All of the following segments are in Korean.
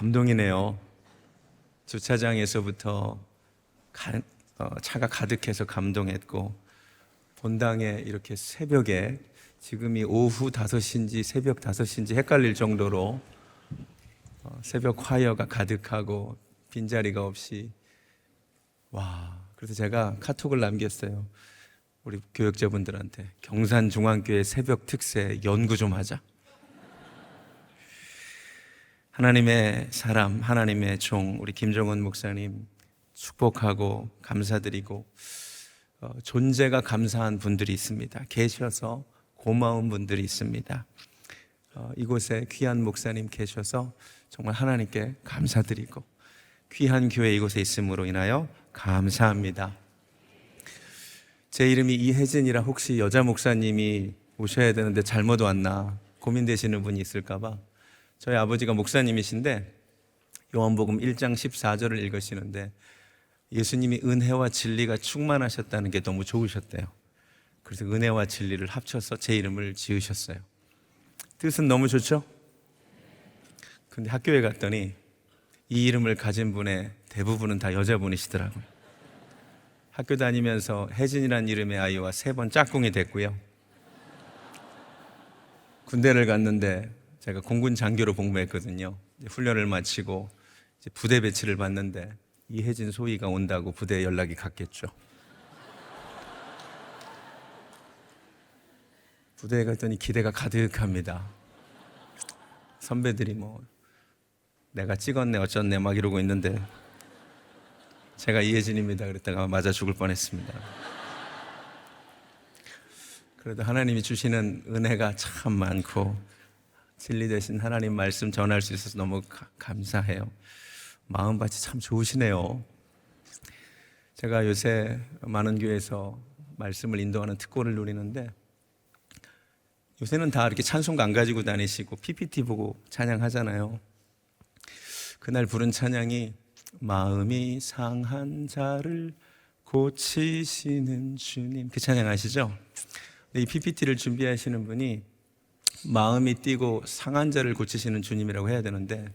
감동이네요. 주차장에서부터 차가 가득해서 감동했고, 본당에 이렇게 새벽에, 지금이 오후 5시인지 새벽 5시인지 헷갈릴 정도로 새벽 화여가 가득하고 빈자리가 없이, 그래서 제가 카톡을 남겼어요. 우리 교역자분들한테 경산중앙교회 새벽 특세 연구 좀 하자. 하나님의 사람, 하나님의 종, 우리 김정은 목사님 축복하고 감사드리고, 존재가 감사한 분들이 있습니다. 계셔서 고마운 분들이 있습니다. 이곳에 귀한 목사님 계셔서 정말 하나님께 감사드리고, 귀한 교회 이곳에 있음으로 인하여 감사합니다. 제 이름이 이혜진이라 혹시 여자 목사님이 오셔야 되는데 잘못 왔나 고민되시는 분이 있을까봐, 저희 아버지가 목사님이신데 요한복음 1장 14절을 읽으시는데 예수님이 은혜와 진리가 충만하셨다는 게 너무 좋으셨대요. 그래서 은혜와 진리를 합쳐서 제 이름을 지으셨어요. 뜻은 너무 좋죠? 근데 학교에 갔더니 이 이름을 가진 분의 대부분은 다 여자분이시더라고요. 학교 다니면서 혜진이라는 이름의 아이와 3번 짝꿍이 됐고요. 군대를 갔는데 제가 공군 장교로 복무했거든요. 훈련을 마치고 이제 부대 배치를 받는데 이혜진 소희가 온다고 부대에 연락이 갔겠죠. 부대에 갔더니 기대가 가득합니다. 선배들이 내가 찍었네 어쩌네 막 이러고 있는데 제가 이혜진입니다 그랬다가 맞아 죽을 뻔했습니다. 그래도 하나님이 주시는 은혜가 참 많고 진리 되신 하나님 말씀 전할 수 있어서 너무 감사해요. 마음밭이 참 좋으시네요. 제가 요새 많은 교회에서 말씀을 인도하는 특권을 누리는데, 요새는 다 이렇게 찬송가 안 가지고 다니시고 PPT 보고 찬양하잖아요. 그날 부른 찬양이 마음이 상한 자를 고치시는 주님, 그 찬양 아시죠? 이 PPT를 준비하시는 분이 마음이 뛰고 상한 자를 고치시는 주님이라고 해야 되는데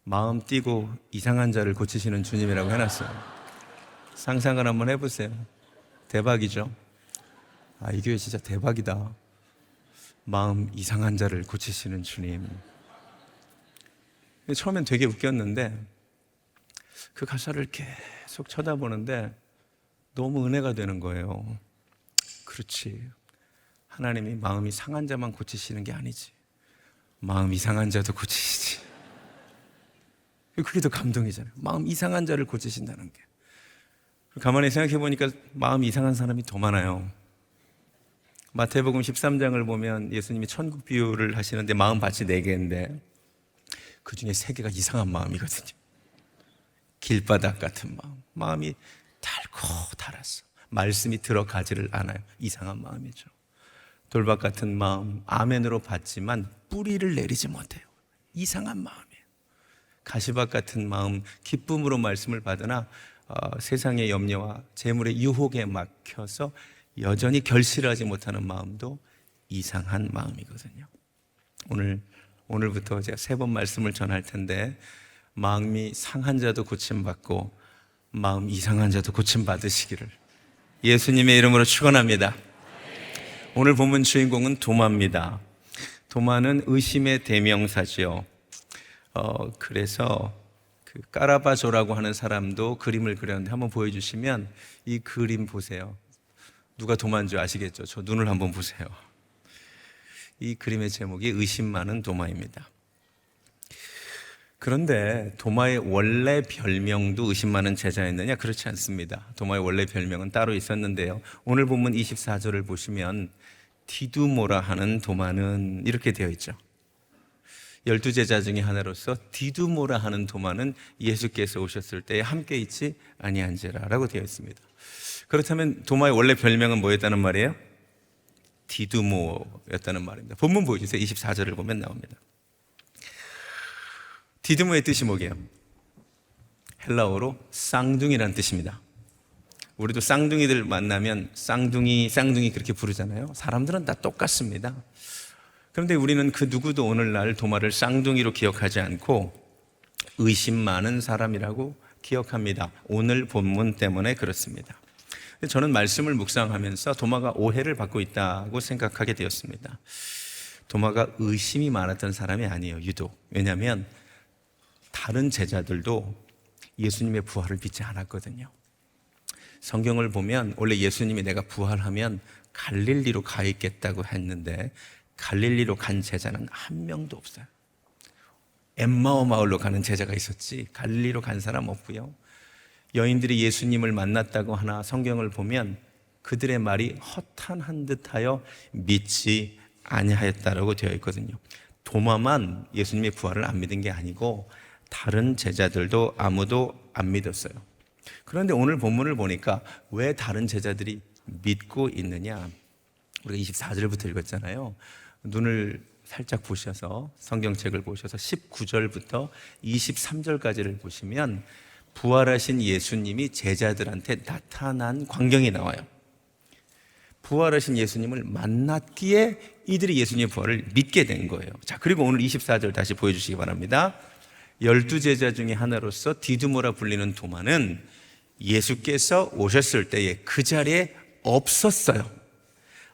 마음 뛰고 이상한 자를 고치시는 주님이라고 해놨어요. 상상을 한번 해보세요. 대박이죠? 이 교회 진짜 대박이다. 마음 이상한 자를 고치시는 주님. 처음엔 되게 웃겼는데 그 가사를 계속 쳐다보는데 너무 은혜가 되는 거예요. 그렇지, 하나님이 마음이 상한 자만 고치시는 게 아니지, 마음 이상한 자도 고치시지. 그게 더 감동이잖아요. 마음 이상한 자를 고치신다는 게. 가만히 생각해 보니까 마음 이상한 사람이 더 많아요. 마태복음 13장을 보면 예수님이 천국 비유를 하시는데 마음밭이 4개인데 그 중에 3개가 이상한 마음이거든요. 길바닥 같은 마음, 마음이 달고 달았어, 말씀이 들어가지를 않아요. 이상한 마음이죠. 돌박 같은 마음, 아멘으로 받지만 뿌리를 내리지 못해요. 이상한 마음이에요. 가시밭 같은 마음, 기쁨으로 말씀을 받으나 세상의 염려와 재물의 유혹에 막혀서 여전히 결실하지 못하는 마음도 이상한 마음이거든요. 오늘부터 제가 3번 말씀을 전할 텐데, 마음이 상한 자도 고침받고 마음 이상한 자도 고침받으시기를 예수님의 이름으로 축원합니다. 오늘 본문 주인공은 도마입니다. 도마는 의심의 대명사지요. 그래서 그 까라바조라고 하는 사람도 그림을 그렸는데 한번 보여주시면, 이 그림 보세요. 누가 도마인 줄 아시겠죠? 저 눈을 한번 보세요. 이 그림의 제목이 의심 많은 도마입니다. 그런데 도마의 원래 별명도 의심 많은 제자였느냐? 그렇지 않습니다. 도마의 원래 별명은 따로 있었는데요, 오늘 본문 24절을 보시면 디두모라 하는 도마는 이렇게 되어 있죠. 12제자 중에 하나로서 디두모라 하는 도마는 예수께서 오셨을 때 함께 있지 아니한지라 라고 되어 있습니다. 그렇다면 도마의 원래 별명은 뭐였다는 말이에요? 디두모였다는 말입니다. 본문 보여주세요. 24절을 보면 나옵니다. 디두모의 뜻이 뭐게요? 헬라어로 쌍둥이라는 뜻입니다. 우리도 쌍둥이들 만나면 쌍둥이 그렇게 부르잖아요. 사람들은 다 똑같습니다. 그런데 우리는 그 누구도 오늘날 도마를 쌍둥이로 기억하지 않고 의심 많은 사람이라고 기억합니다. 오늘 본문 때문에 그렇습니다. 저는 말씀을 묵상하면서 도마가 오해를 받고 있다고 생각하게 되었습니다. 도마가 의심이 많았던 사람이 아니에요, 유독. 왜냐하면 다른 제자들도 예수님의 부활을 믿지 않았거든요. 성경을 보면 원래 예수님이 내가 부활하면 갈릴리로 가 있겠다고 했는데 갈릴리로 간 제자는 한 명도 없어요. 엠마오 마을로 가는 제자가 있었지 갈릴리로 간 사람 없고요. 여인들이 예수님을 만났다고 하나 성경을 보면 그들의 말이 허탄한 듯하여 믿지 아니하였다라고 되어 있거든요. 도마만 예수님의 부활을 안 믿은 게 아니고 다른 제자들도 아무도 안 믿었어요. 그런데 오늘 본문을 보니까 왜 다른 제자들이 믿고 있느냐? 우리가 24절부터 읽었잖아요. 눈을 살짝 보셔서 성경책을 보셔서 19절부터 23절까지를 보시면 부활하신 예수님이 제자들한테 나타난 광경이 나와요. 부활하신 예수님을 만났기에 이들이 예수님의 부활을 믿게 된 거예요. 자, 그리고 오늘 24절 다시 보여주시기 바랍니다. 12제자 중에 하나로서 디두모라 불리는 도마는 예수께서 오셨을 때에 그 자리에 없었어요.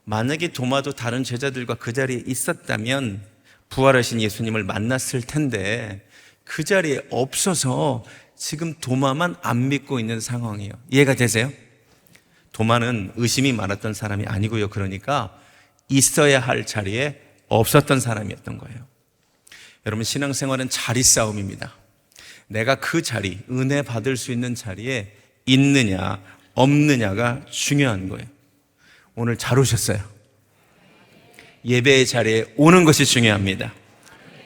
만약에 도마도 다른 제자들과 그 자리에 있었다면 부활하신 예수님을 만났을 텐데 그 자리에 없어서 지금 도마만 안 믿고 있는 상황이에요. 이해가 되세요? 도마는 의심이 많았던 사람이 아니고요. 그러니까 있어야 할 자리에 없었던 사람이었던 거예요. 여러분, 신앙생활은 자리 싸움입니다. 내가 그 자리, 은혜 받을 수 있는 자리에 있느냐 없느냐가 중요한 거예요. 오늘 잘 오셨어요. 예배의 자리에 오는 것이 중요합니다.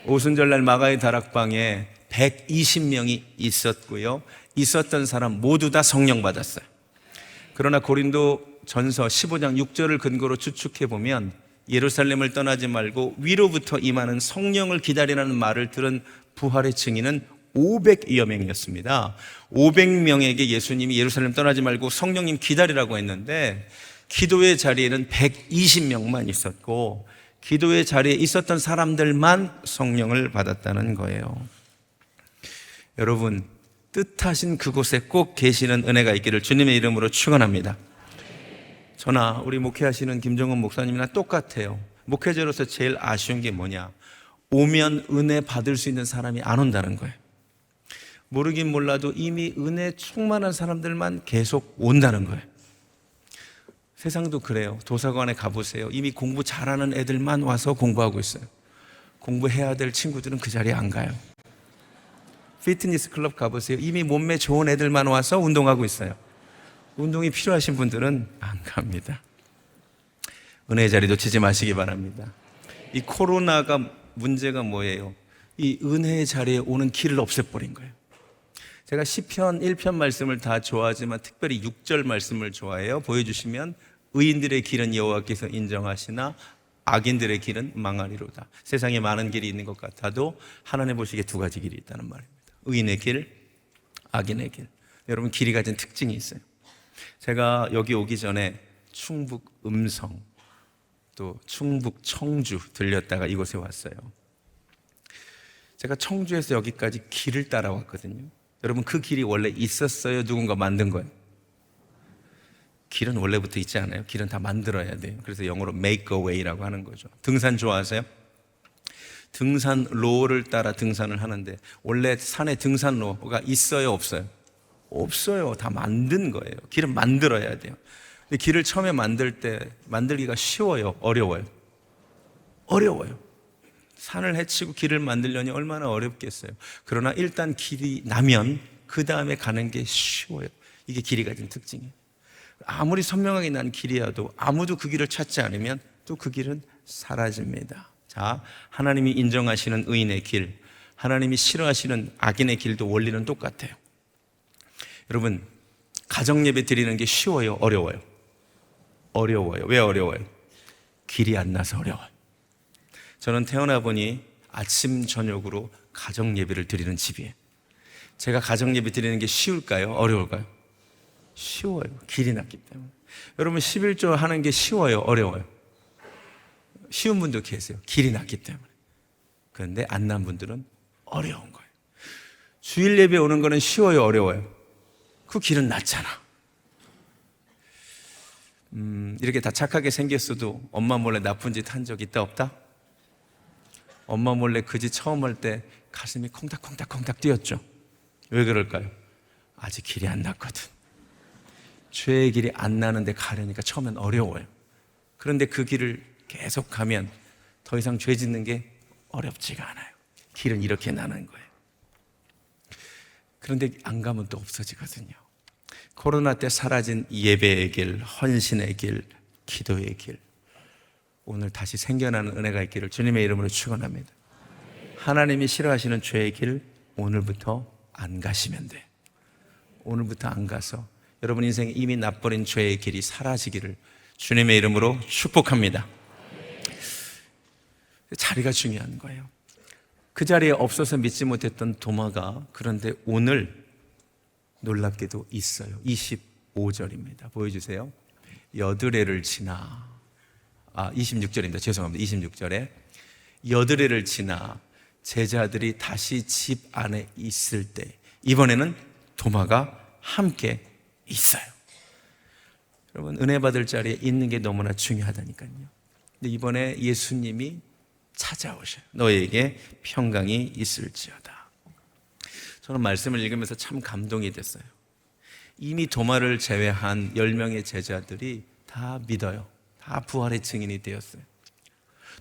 오순절날 마가의 다락방에 120명이 있었고요. 있었던 사람 모두 다 성령 받았어요. 그러나 고린도 전서 15장 6절을 근거로 추측해 보면 예루살렘을 떠나지 말고 위로부터 임하는 성령을 기다리라는 말을 들은 부활의 증인은 500여 명이었습니다. 500명에게 예수님이 예루살렘 떠나지 말고 성령님 기다리라고 했는데 기도의 자리에는 120명만 있었고 기도의 자리에 있었던 사람들만 성령을 받았다는 거예요. 여러분, 뜻하신 그곳에 꼭 계시는 은혜가 있기를 주님의 이름으로 축원합니다. 저나 우리 목회하시는 김정은 목사님이나 똑같아요. 목회자로서 제일 아쉬운 게 뭐냐? 오면 은혜 받을 수 있는 사람이 안 온다는 거예요. 모르긴 몰라도 이미 은혜 충만한 사람들만 계속 온다는 거예요. 세상도 그래요. 도서관에 가보세요. 이미 공부 잘하는 애들만 와서 공부하고 있어요. 공부해야 될 친구들은 그 자리에 안 가요. 피트니스 클럽 가보세요. 이미 몸매 좋은 애들만 와서 운동하고 있어요. 운동이 필요하신 분들은 안 갑니다. 은혜의 자리 놓치지 마시기 바랍니다. 이 코로나가 문제가 뭐예요? 이 은혜의 자리에 오는 길을 없애버린 거예요. 제가 시편 1편 말씀을 다 좋아하지만 특별히 6절 말씀을 좋아해요. 보여주시면 의인들의 길은 여호와께서 인정하시나 악인들의 길은 망하리로다. 세상에 많은 길이 있는 것 같아도 하나님 보시기에 두 가지 길이 있다는 말입니다. 의인의 길, 악인의 길. 여러분, 길이 가진 특징이 있어요. 제가 여기 오기 전에 충북 음성 또 충북 청주 들렸다가 이곳에 왔어요. 제가 청주에서 여기까지 길을 따라왔거든요. 여러분, 그 길이 원래 있었어요? 누군가 만든 거예요? 길은 원래부터 있지 않아요? 길은 다 만들어야 돼요. 그래서 영어로 make a way라고 하는 거죠. 등산 좋아하세요? 등산로를 따라 등산을 하는데 원래 산에 등산로가 있어요? 없어요? 없어요. 다 만든 거예요. 길은 만들어야 돼요. 근데 길을 처음에 만들 때 만들기가 쉬워요? 어려워요? 어려워요. 산을 헤치고 길을 만들려니 얼마나 어렵겠어요. 그러나 일단 길이 나면 그 다음에 가는 게 쉬워요. 이게 길이 가진 특징이에요. 아무리 선명하게 난 길이라도 아무도 그 길을 찾지 않으면 또 그 길은 사라집니다. 자, 하나님이 인정하시는 의인의 길, 하나님이 싫어하시는 악인의 길도 원리는 똑같아요. 여러분, 가정예배 드리는 게 쉬워요? 어려워요? 어려워요. 왜 어려워요? 길이 안 나서 어려워요. 저는 태어나 보니 아침 저녁으로 가정예배를 드리는 집이에요. 제가 가정예배 드리는 게 쉬울까요? 어려울까요? 쉬워요. 길이 났기 때문에. 여러분, 11조 하는 게 쉬워요? 어려워요? 쉬운 분도 계세요. 길이 났기 때문에. 그런데 안 난 분들은 어려운 거예요. 주일 예배 오는 거는 쉬워요, 어려워요? 그 길은 낫잖아. 이렇게 다 착하게 생겼어도 엄마 몰래 나쁜 짓 한 적 있다 없다? 엄마 몰래 그 짓 처음 할 때 가슴이 콩닥콩닥콩닥 뛰었죠. 왜 그럴까요? 아직 길이 안 났거든. 죄의 길이 안 나는데 가려니까 처음엔 어려워요. 그런데 그 길을 계속 가면 더 이상 죄 짓는 게 어렵지가 않아요. 길은 이렇게 나는 거예요. 그런데 안 가면 또 없어지거든요. 코로나 때 사라진 예배의 길, 헌신의 길, 기도의 길, 오늘 다시 생겨나는 은혜가 있기를 주님의 이름으로 축원합니다. 하나님이 싫어하시는 죄의 길, 오늘부터 안 가시면 돼. 오늘부터 안 가서 여러분 인생에 이미 나버린 죄의 길이 사라지기를 주님의 이름으로 축복합니다. 자리가 중요한 거예요. 그 자리에 없어서 믿지 못했던 도마가 그런데 오늘 놀랍게도 있어요. 25절입니다. 보여주세요. 여드레를 지나 26절입니다. 죄송합니다. 26절에 여드레를 지나 제자들이 다시 집 안에 있을 때 이번에는 도마가 함께 있어요. 여러분 은혜 받을 자리에 있는 게 너무나 중요하다니까요. 근데 이번에 예수님이 찾아오셔요. 너에게 평강이 있을지어다. 저는 말씀을 읽으면서 참 감동이 됐어요. 이미 도마를 제외한 10명의 제자들이 다 믿어요. 다 부활의 증인이 되었어요.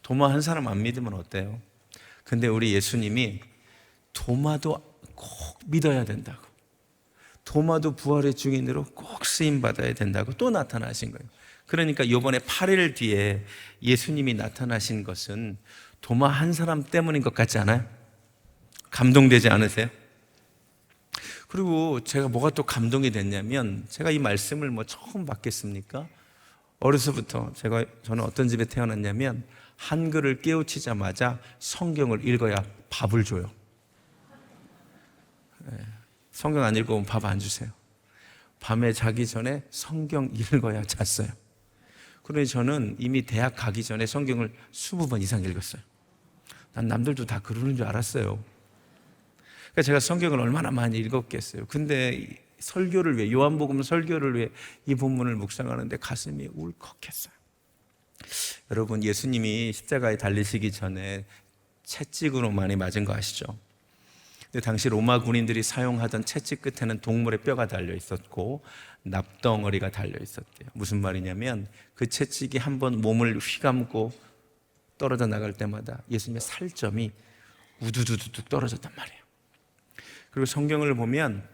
도마 한 사람 안 믿으면 어때요? 근데 우리 예수님이 도마도 꼭 믿어야 된다고, 도마도 부활의 증인으로 꼭 쓰임받아야 된다고 또 나타나신 거예요. 그러니까 이번에 8일 뒤에 예수님이 나타나신 것은 도마 한 사람 때문인 것 같지 않아요? 감동되지 않으세요? 그리고 제가 뭐가 또 감동이 됐냐면, 제가 이 말씀을 처음 받겠습니까? 어려서부터 저는 어떤 집에 태어났냐면 한글을 깨우치자마자 성경을 읽어야 밥을 줘요. 성경 안 읽으면 밥 안 주세요. 밤에 자기 전에 성경 읽어야 잤어요. 그러니 저는 이미 대학 가기 전에 성경을 20번 이상 읽었어요. 난 남들도 다 그러는 줄 알았어요. 그러니까 제가 성경을 얼마나 많이 읽었겠어요. 근데 설교를 위해, 요한복음 설교를 위해 이 본문을 묵상하는데 가슴이 울컥했어요. 여러분, 예수님이 십자가에 달리시기 전에 채찍으로 많이 맞은 거 아시죠? 근데 당시 로마 군인들이 사용하던 채찍 끝에는 동물의 뼈가 달려 있었고 납덩어리가 달려 있었대요. 무슨 말이냐면 그 채찍이 한번 몸을 휘감고 떨어져 나갈 때마다 예수님의 살점이 우두두두 떨어졌단 말이에요. 그리고 성경을 보면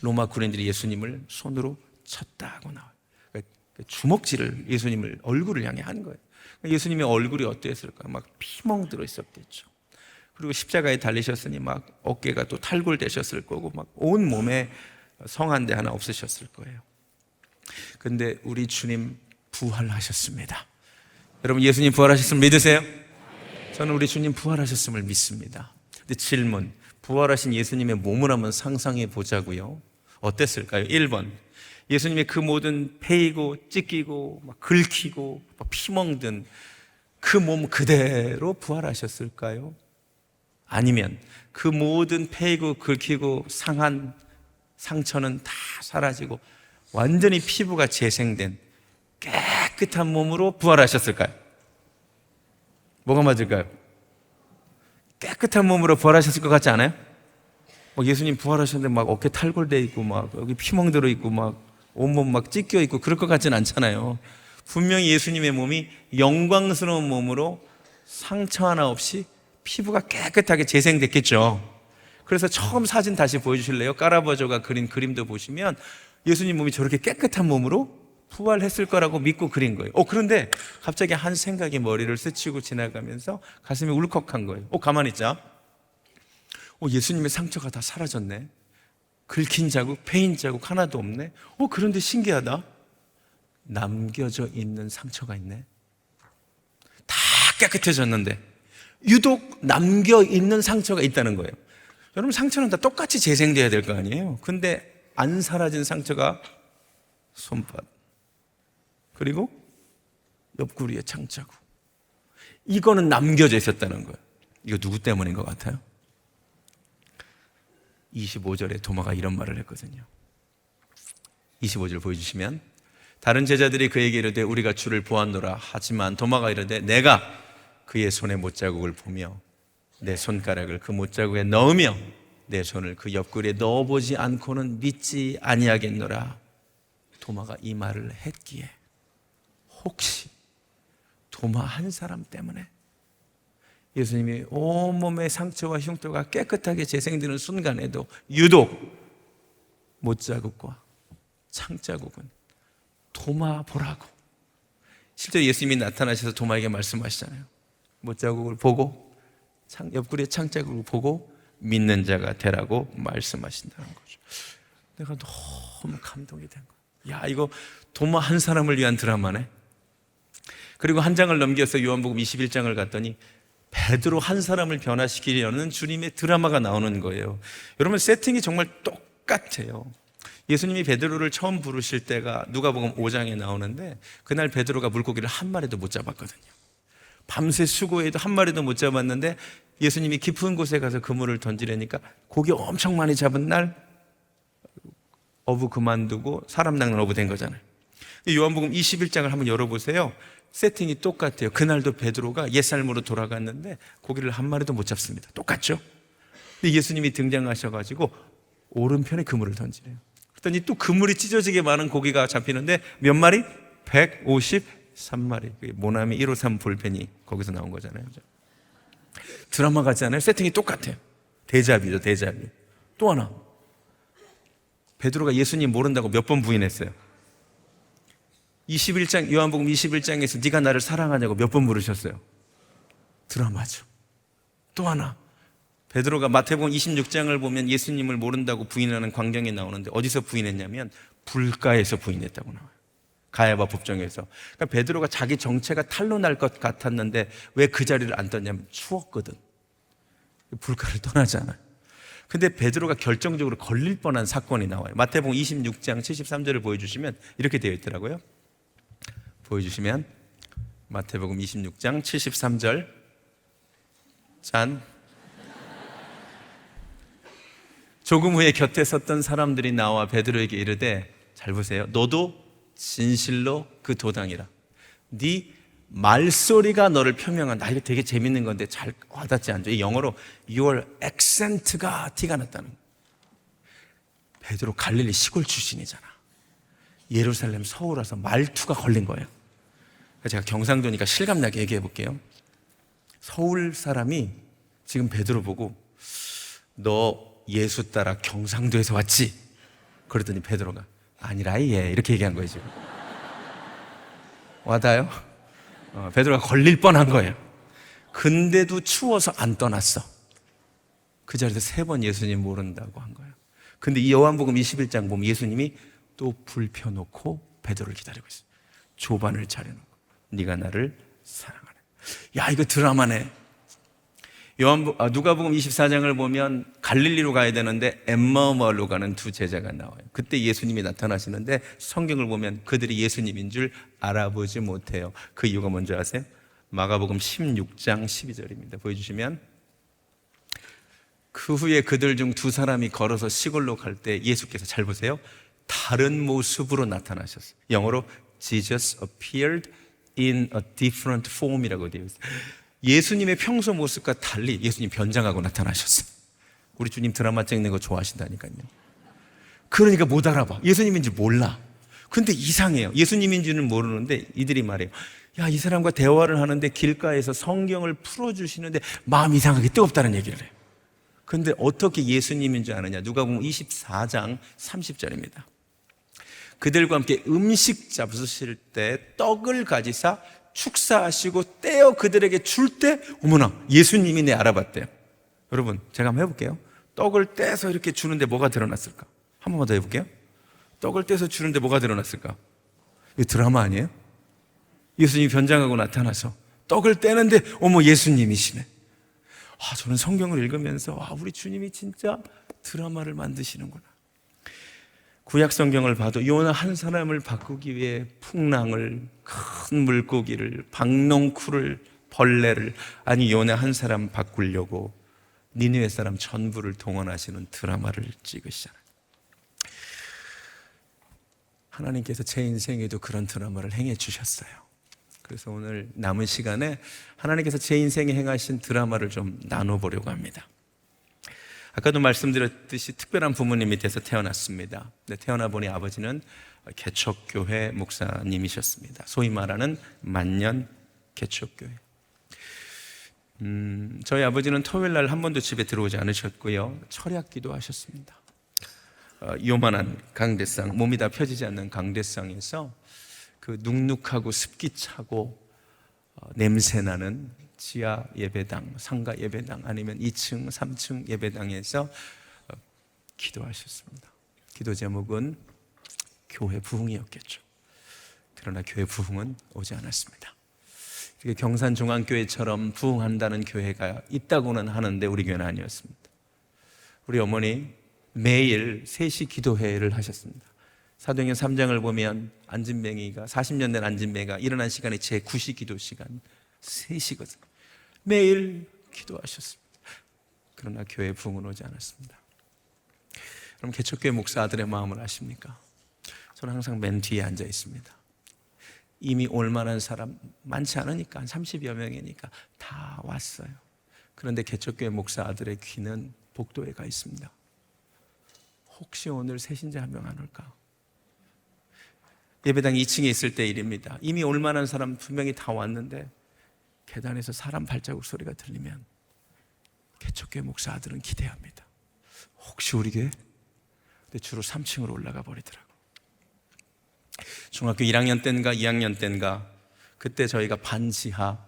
로마 군인들이 예수님을 손으로 쳤다고 나와요. 그러니까 주먹질을 예수님을 얼굴을 향해 한 거예요. 예수님의 얼굴이 어땠을까요? 막 피멍 들어 있었겠죠. 그리고 십자가에 달리셨으니 막 어깨가 또 탈골되셨을 거고 막 온 몸에 성한데 하나 없으셨을 거예요. 근데 우리 주님 부활하셨습니다. 여러분, 예수님 부활하셨음을 믿으세요? 저는 우리 주님 부활하셨음을 믿습니다. 근데 질문, 부활하신 예수님의 몸을 한번 상상해 보자고요. 어땠을까요? 1번, 예수님의 그 모든 패이고 찢기고 막 긁히고 막 피멍든 그 몸 그대로 부활하셨을까요? 아니면 그 모든 패이고 긁히고 상한 상처는 다 사라지고 완전히 피부가 재생된 깨끗한 몸으로 부활하셨을까요? 뭐가 맞을까요? 깨끗한 몸으로 부활하셨을 것 같지 않아요? 예수님 부활하셨는데 막 어깨 탈골돼 있고 막 여기 피멍 들어 있고 막 온몸 막 찢겨 있고 그럴 것 같지는 않잖아요. 분명히 예수님의 몸이 영광스러운 몸으로 상처 하나 없이 피부가 깨끗하게 재생됐겠죠. 그래서 처음 사진 다시 보여주실래요? 까라바조가 그린 그림도 보시면 예수님 몸이 저렇게 깨끗한 몸으로 부활했을 거라고 믿고 그린 거예요. 그런데 갑자기 한 생각이 머리를 스치고 지나가면서 가슴이 울컥한 거예요. 가만히 있자. 예수님의 상처가 다 사라졌네. 긁힌 자국, 패인 자국 하나도 없네. 그런데 신기하다. 남겨져 있는 상처가 있네. 다 깨끗해졌는데 유독 남겨 있는 상처가 있다는 거예요. 여러분, 상처는 다 똑같이 재생돼야 될 거 아니에요. 근데 안 사라진 상처가 손바닥, 그리고 옆구리에 창자국, 이거는 남겨져 있었다는 거예요. 이거 누구 때문인 것 같아요? 25절에 도마가 이런 말을 했거든요. 25절 보여주시면, 다른 제자들이 그에게 이르되 우리가 주를 보았노라. 하지만 도마가 이르되 내가 그의 손에 못자국을 보며 내 손가락을 그 못자국에 넣으며 내 손을 그 옆구리에 넣어보지 않고는 믿지 아니하겠노라. 도마가 이 말을 했기에 혹시 도마 한 사람 때문에 예수님이 온몸의 상처와 흉터가 깨끗하게 재생되는 순간에도 유독 못자국과 창자국은 도마 보라고, 실제로 예수님이 나타나셔서 도마에게 말씀하시잖아요. 못자국을 보고 옆구리에 창자국을 보고 믿는 자가 되라고 말씀하신다는 거죠. 내가 너무 감동이 된 거야. 야, 이거 도마 한 사람을 위한 드라마네. 그리고 한 장을 넘겨서 요한복음 21장을 갔더니 베드로 한 사람을 변화시키려는 주님의 드라마가 나오는 거예요. 여러분, 세팅이 정말 똑같아요. 예수님이 베드로를 처음 부르실 때가 누가복음 5장에 나오는데, 그날 베드로가 물고기를 한 마리도 못 잡았거든요. 밤새 수고해도 한 마리도 못 잡았는데 예수님이 깊은 곳에 가서 그물을 던지려니까 고기 엄청 많이 잡은 날 어부 그만두고 사람 낚는 어부 된 거잖아요. 요한복음 21장을 한번 열어보세요. 세팅이 똑같아요. 그날도 베드로가 옛삶으로 돌아갔는데 고기를 한 마리도 못 잡습니다. 똑같죠? 근데 예수님이 등장하셔가지고 오른편에 그물을 던지래요. 그랬더니 또 그물이 찢어지게 많은 고기가 잡히는데 몇 마리? 153마리. 모나미 153 볼펜이 거기서 나온 거잖아요. 드라마 같지 않아요? 세팅이 똑같아요. 데자뷰죠, 데자뷰. 또 하나, 베드로가 예수님 모른다고 몇 번 부인했어요? 21장, 요한복음 21장에서 네가 나를 사랑하냐고 몇 번 물으셨어요? 드라마죠. 또 하나, 베드로가 마태복음 26장을 보면 예수님을 모른다고 부인하는 광경이 나오는데 어디서 부인했냐면 불가에서 부인했다고 나와요. 가야바 법정에서. 그러니까 베드로가 자기 정체가 탄로 날 것 같았는데 왜 그 자리를 안 떴냐면 추웠거든. 불가를 떠나잖아요. 근데 베드로가 결정적으로 걸릴 뻔한 사건이 나와요. 마태복음 26장 73절을 보여주시면 이렇게 되어 있더라고요. 보여주시면 마태복음 26장 73절, 짠. 조금 후에 곁에 섰던 사람들이 나와 베드로에게 이르되, 잘 보세요, 너도 진실로 그 도당이라. 네 말소리가 너를 표명한다. 이거 되게 재밌는 건데 잘 와닿지 않죠? 이 영어로 your accent가 티가 났다는 거예요. 베드로 갈릴리 시골 출신이잖아. 예루살렘 서울 와서 말투가 걸린 거예요. 제가 경상도니까 실감나게 얘기해 볼게요. 서울 사람이 지금 베드로 보고 너 예수 따라 경상도에서 왔지? 그랬더니 베드로가 아니라 예, 이렇게 얘기한 거예요. 지금 와닿아요? 베드로가 걸릴 뻔한 거예요. 근데도 추워서 안 떠났어. 그 자리에서 3번 예수님 모른다고 한 거예요. 근데 이 요한복음 21장 보면 예수님이 또 불 펴놓고 베드로를 기다리고 있어요. 조반을 차려놓고 네가 나를 사랑하네. 야, 이거 드라마네. 누가복음 24장을 보면 갈릴리로 가야 되는데 엠마오마을로 가는 두 제자가 나와요. 그때 예수님이 나타나시는데 성경을 보면 그들이 예수님인 줄 알아보지 못해요. 그 이유가 뭔지 아세요? 마가복음 16장 12절입니다. 보여주시면, 그 후에 그들 중 2사람이 걸어서 시골로 갈 때 예수께서, 잘 보세요, 다른 모습으로 나타나셨어요. 영어로 Jesus appeared in a different form이라고 되어 있어요. 예수님의 평소 모습과 달리 예수님 변장하고 나타나셨어요. 우리 주님 드라마 찍는 거 좋아하신다니까요. 그러니까 못 알아봐. 예수님인지 몰라. 근데 이상해요. 예수님인지는 모르는데 이들이 말해요. 야, 이 사람과 대화를 하는데 길가에서 성경을 풀어주시는데 마음이 이상하게 뜨겁다는 얘기를 해요. 근데 어떻게 예수님인 줄 아느냐? 누가복음 24장 30절입니다. 그들과 함께 음식 잡수실 때 떡을 가지사 축사하시고 떼어 그들에게 줄 때, 어머나, 예수님이네, 알아봤대요. 여러분, 제가 한번 해볼게요. 떡을 떼서 이렇게 주는데 뭐가 드러났을까? 한 번만 더 해볼게요. 떡을 떼서 주는데 뭐가 드러났을까? 이거 드라마 아니에요? 예수님이 변장하고 나타나서 떡을 떼는데 어머, 예수님이시네. 저는 성경을 읽으면서 우리 주님이 진짜 드라마를 만드시는구나. 구약 성경을 봐도 요나 한 사람을 바꾸기 위해 풍랑을, 큰 물고기를, 박농쿨을, 벌레를, 아니 요나 한 사람 바꾸려고 니느웨 사람 전부를 동원하시는 드라마를 찍으시잖아요. 하나님께서 제 인생에도 그런 드라마를 행해 주셨어요. 그래서 오늘 남은 시간에 하나님께서 제 인생에 행하신 드라마를 좀 나눠보려고 합니다. 아까도 말씀드렸듯이 특별한 부모님 밑에서 태어났습니다. 근데 태어나 보니 아버지는 개척교회 목사님이셨습니다. 소위 말하는 만년 개척교회. 저희 아버지는 토요일 날 한 번도 집에 들어오지 않으셨고요. 철야기도 하셨습니다. 요만한 강대상, 몸이 다 펴지지 않는 강대상에서 그 눅눅하고 습기차고 냄새나는 지하 예배당, 상가 예배당 아니면 2층, 3층 예배당에서 기도하셨습니다. 기도 제목은 교회 부흥이었겠죠. 그러나 교회 부흥은 오지 않았습니다. 경산중앙교회처럼 부흥한다는 교회가 있다고는 하는데 우리 교회는 아니었습니다. 우리 어머니 매일 3시 기도회를 하셨습니다. 사도행전 3장을 보면 안진뱅이가 40년 된 안진뱅이가 일어난 시간이 제 9시 기도 시간 3시거든요. 매일 기도하셨습니다. 그러나 교회 부흥은 오지 않았습니다. 그럼 개척교회 목사 아들의 마음을 아십니까? 저는 항상 맨 뒤에 앉아 있습니다. 이미 올 만한 사람 많지 않으니까 한 30여 명이니까 다 왔어요. 그런데 개척교회 목사 아들의 귀는 복도에 가 있습니다. 혹시 오늘 새신자 한 명 안 올까? 예배당 2층에 있을 때 일입니다. 이미 올 만한 사람 분명히 다 왔는데 계단에서 사람 발자국 소리가 들리면 개척교회 목사 아들은 기대합니다. 혹시 우리 교회? 근데 주로 3층으로 올라가 버리더라고요. 중학교 1학년 때인가 2학년 때인가 그때 저희가 반지하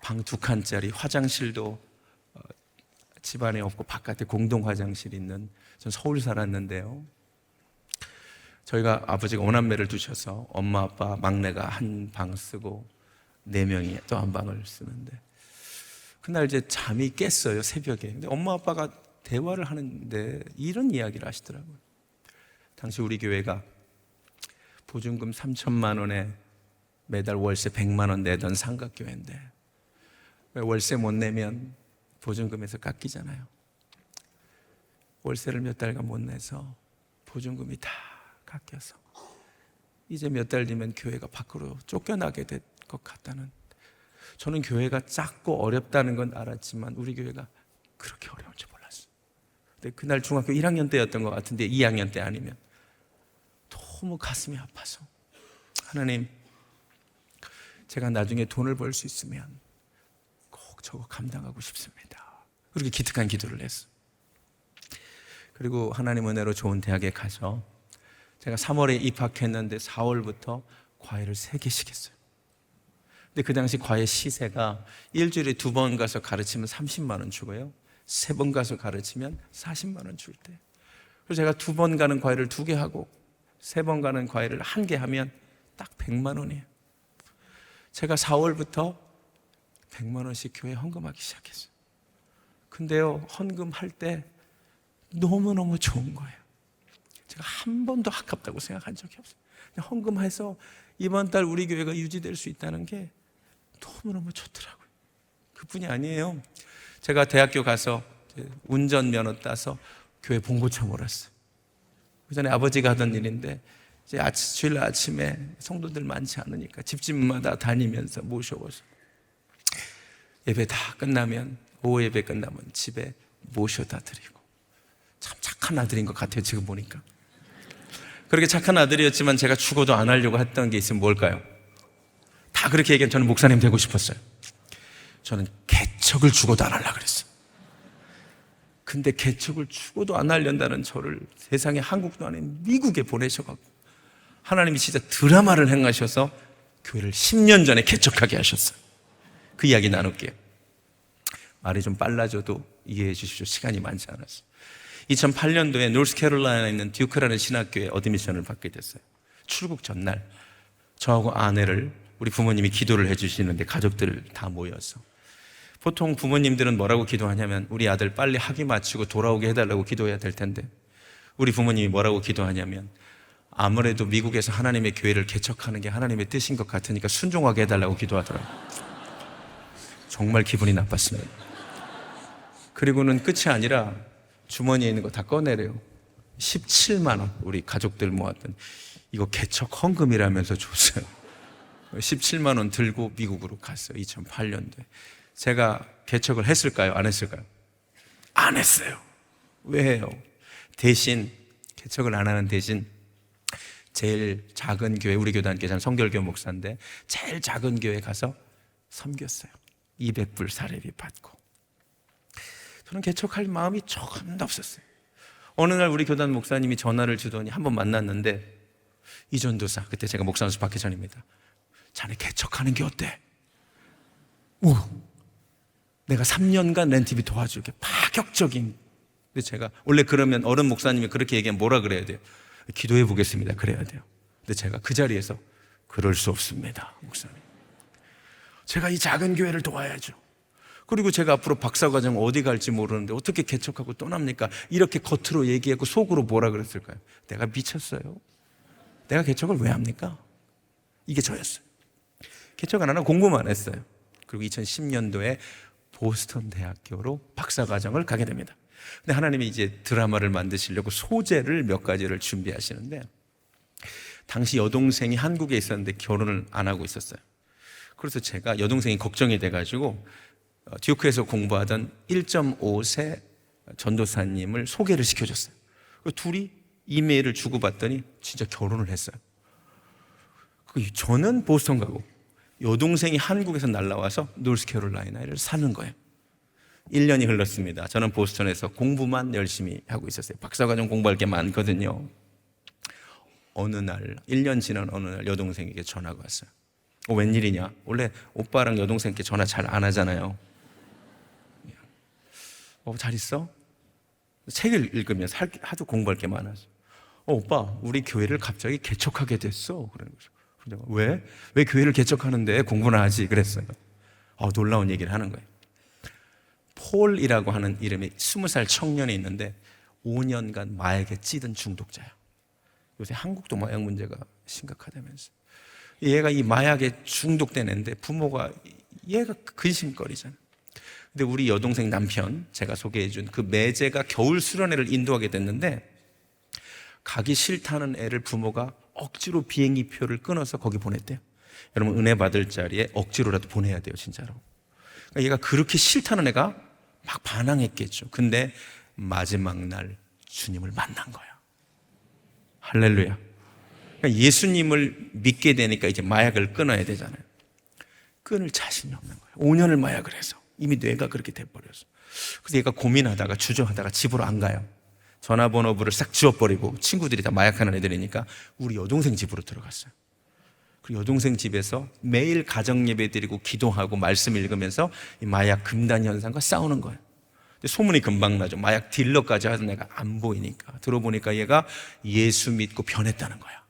방 2칸짜리 화장실도 집안에 없고 바깥에 공동 화장실이 있는, 전 서울 살았는데요. 저희가 아버지가 5남매를 두셔서 엄마 아빠 막내가 한 방 쓰고 4명이 또 한 방을 쓰는데 그날 이제 잠이 깼어요, 새벽에. 근데 엄마 아빠가 대화를 하는데 이런 이야기를 하시더라고요. 당시 우리 교회가 보증금 3천만 원에 매달 월세 100만 원 내던 삼각교회인데 월세 못 내면 보증금에서 깎이잖아요. 월세를 몇 달간 못 내서 보증금이 다 깎여서 이제 몇 달 뒤면 교회가 밖으로 쫓겨나게 될 것 같다는, 저는 교회가 작고 어렵다는 건 알았지만 우리 교회가 그렇게 어려운 줄 몰랐어요. 근데 그날 중학교 1학년 때였던 것 같은데 2학년 때 아니면 너무 가슴이 아파서, 하나님, 제가 나중에 돈을 벌 수 있으면 꼭 저거 감당하고 싶습니다. 그렇게 기특한 기도를 했어요. 그리고 하나님 은혜로 좋은 대학에 가서 제가 3월에 입학했는데 4월부터 과외를 3개씩 했어요. 근데 그 당시 과외 시세가 일주일에 2번 가서 가르치면 30만 원 주고요, 3번 가서 가르치면 40만 원 줄 때, 그래서 제가 2번 가는 과외를 2개 하고 3번 가는 과외를 1개 하면 딱 100만 원이에요. 제가 4월부터 100만 원씩 교회에 헌금하기 시작했어요. 근데요, 헌금할 때 너무너무 좋은 거예요. 제가 한 번도 아깝다고 생각한 적이 없어요. 그냥 헌금해서 이번 달 우리 교회가 유지될 수 있다는 게 너무너무 좋더라고요. 그뿐이 아니에요. 제가 대학교 가서 운전면허 따서 교회 봉고차 몰았어요. 그 전에 아버지가 하던 일인데 이제 주일 아침에 성도들 많지 않으니까 집집마다 다니면서 모셔와서 예배 다 끝나면, 오후 예배 끝나면 집에 모셔다 드리고, 참 착한 아들인 것 같아요, 지금 보니까. 그렇게 착한 아들이었지만 제가 죽어도 안 하려고 했던 게 있으면 뭘까요? 다 그렇게 얘기하면 저는 목사님 되고 싶었어요. 저는 개척을 죽어도 안 하려고 그랬어요. 근데 개척을 죽어도 안 하려다는 저를 세상에, 한국도 아닌 미국에 보내셔서 하나님이 진짜 드라마를 행하셔서 교회를 10년 전에 개척하게 하셨어요. 그 이야기 나눌게요. 말이 좀 빨라져도 이해해 주십시오. 시간이 많지 않았어요. 2008년도에 노스캐롤라이나에 있는 듀크라는 신학교에 어드미션을 받게 됐어요. 출국 전날 저하고 아내를, 우리 부모님이 기도를 해주시는데 가족들 다 모여서, 보통 부모님들은 뭐라고 기도하냐면 우리 아들 빨리 학위 마치고 돌아오게 해달라고 기도해야 될 텐데 우리 부모님이 뭐라고 기도하냐면 아무래도 미국에서 하나님의 교회를 개척하는 게 하나님의 뜻인 것 같으니까 순종하게 해달라고 기도하더라고요. 정말 기분이 나빴습니다. 그리고는 끝이 아니라 주머니에 있는 거 다 꺼내래요. 17만 원 우리 가족들 모았던 이거 개척 헌금이라면서 줬어요. 17만 원 들고 미국으로 갔어요. 2008년도에. 제가 개척을 했을까요? 안 했을까요? 안 했어요. 왜 해요? 대신 개척을 안 하는 대신 제일 작은 교회, 우리 교단께 저는 성결교 목사인데 제일 작은 교회 가서 섬겼어요. 200불 사례비 받고. 저는 개척할 마음이 조금도 없었어요. 어느 날 우리 교단 목사님이 전화를 주더니 한번 만났는데, 이전도사, 그때 제가 목사 연수 받기 전입니다. 자네 개척하는 게 어때? 오, 내가 3년간 렌티비 도와줄게. 파격적인. 근데 제가 원래 그러면 어른 목사님이 그렇게 얘기하면 뭐라 그래야 돼요? 기도해 보겠습니다. 그래야 돼요. 근데 제가 그 자리에서 그럴 수 없습니다, 목사님. 제가 이 작은 교회를 도와야죠. 그리고 제가 앞으로 박사과정 어디 갈지 모르는데 어떻게 개척하고 떠납니까? 이렇게 겉으로 얘기하고 속으로 뭐라 그랬을까요? 내가 미쳤어요. 내가 개척을 왜 합니까? 이게 저였어요. 개척 안 하고 공부만 했어요. 그리고 2010년도에 보스턴 대학교로 박사과정을 가게 됩니다. 근데 하나님이 이제 드라마를 만드시려고 소재를 몇 가지를 준비하시는데, 당시 여동생이 한국에 있었는데 결혼을 안 하고 있었어요. 그래서 제가 여동생이 걱정이 돼가지고 듀크에서 공부하던 1.5세 전도사님을 소개를 시켜줬어요. 둘이 이메일을 주고받더니 진짜 결혼을 했어요. 저는 보스턴 가고 여동생이 한국에서 날라와서 노스캐롤라이나를 사는 거예요. 1년이 흘렀습니다. 저는 보스턴에서 공부만 열심히 하고 있었어요. 박사과정 공부할 게 많거든요. 어느 날 1년 지난 어느 날 여동생에게 전화가 왔어요. 웬일이냐? 원래 오빠랑 여동생께 전화 잘 안 하잖아요. 잘 있어? 책을 읽으면서 하도 공부할 게 많아서. 오빠, 우리 교회를 갑자기 개척하게 됐어. 그러는 거죠. 왜? 왜 교회를 개척하는데 공부나 하지? 그랬어요. 놀라운 얘기를 하는 거예요. 폴이라고 하는 이름의 20살 청년이 있는데 5년간 마약에 찌든 중독자야. 요새 한국도 마약 문제가 심각하다면서. 얘가 이 마약에 중독된 애인데 부모가 얘가 근심거리잖아. 근데 우리 여동생 남편, 제가 소개해준 그 매제가 겨울 수련회를 인도하게 됐는데, 가기 싫다는 애를 부모가 억지로 비행기표를 끊어서 거기 보냈대요. 여러분, 은혜 받을 자리에 억지로라도 보내야 돼요, 진짜로. 그러니까 얘가 그렇게 싫다는 애가 막 반항했겠죠. 근데 마지막 날 주님을 만난 거야. 할렐루야. 그러니까 예수님을 믿게 되니까 이제 마약을 끊어야 되잖아요. 끊을 자신이 없는 거예요. 5년을 마약을 해서 이미 뇌가 그렇게 돼버렸어. 그래서 얘가 고민하다가 주저하다가 집으로 안 가요. 전화번호부를 싹 지워버리고, 친구들이 다 마약하는 애들이니까 우리 여동생 집으로 들어갔어요. 그리고 여동생 집에서 매일 가정예배 드리고 기도하고 말씀 읽으면서 이 마약 금단 현상과 싸우는 거예요. 근데 소문이 금방 나죠. 마약 딜러까지 하던 애가 안 보이니까. 들어보니까 얘가 예수 믿고 변했다는 거야.